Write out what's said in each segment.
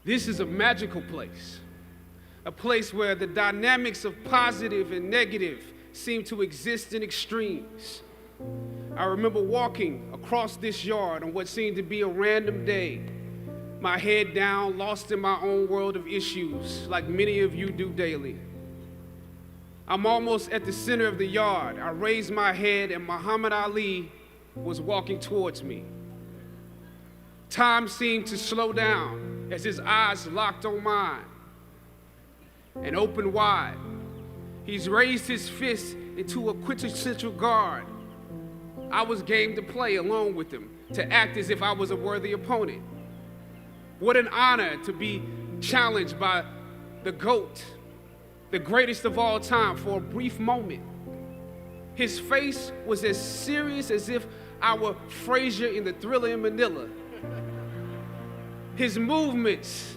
This is a magical place, a place where the dynamics of positive and negative seem to exist in extremes. I remember walking across this yard on what seemed to be a random day, my head down, lost in my own world of issues, like many of you do daily. I'm almost at the center of the yard. I raised my head and Muhammad Ali was walking towards me. Time seemed to slow down as his eyes locked on mine and opened wide. He's raised his fist into a quintessential guard. I was game to play along with him, to act as if I was a worthy opponent. What an honor to be challenged by the GOAT, the greatest of all time, for a brief moment. His face was as serious as if I were Frazier in the Thriller in Manila. His movements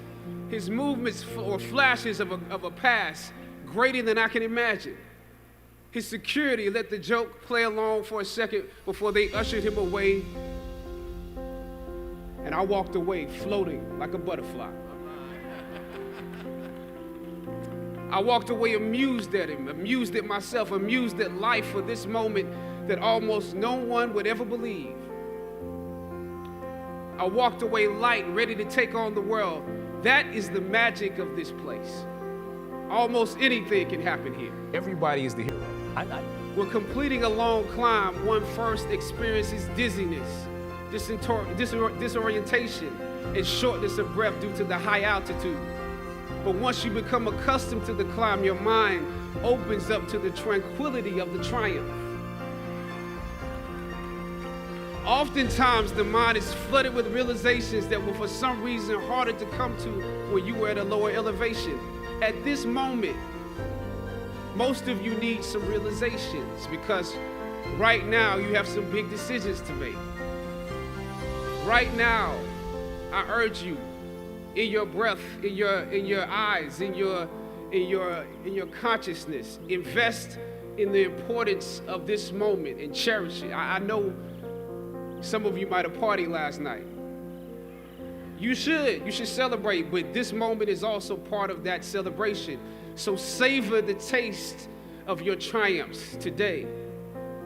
were flashes of a past greater than I can imagine. His security let the joke play along for a second before they ushered him away. And I walked away floating like a butterfly. I walked away amused at him, amused at myself, amused at life for this moment that almost no one would ever believe. I walked away light, ready to take on the world. That is the magic of this place. Almost anything can happen here. Everybody is the hero. When completing a long climb, one first experiences dizziness, disorientation, and shortness of breath due to the high altitude. But once you become accustomed to the climb, your mind opens up to the tranquility of the triumph. Oftentimes, the mind is flooded with realizations that were for some reason harder to come to when you were at a lower elevation. At this moment, most of you need some realizations because right now you have some big decisions to make. Right now, I urge you, in your breath, in your eyes, in your consciousness, invest in the importance of this moment and cherish it. I know some of you might have partied last night. You should celebrate, but this moment is also part of that celebration. So savor the taste of your triumphs today.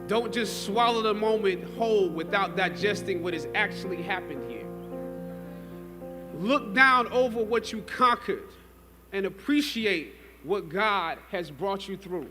Don't just swallow the moment whole without digesting what has actually happened here. Look down over what you conquered and appreciate what God has brought you through.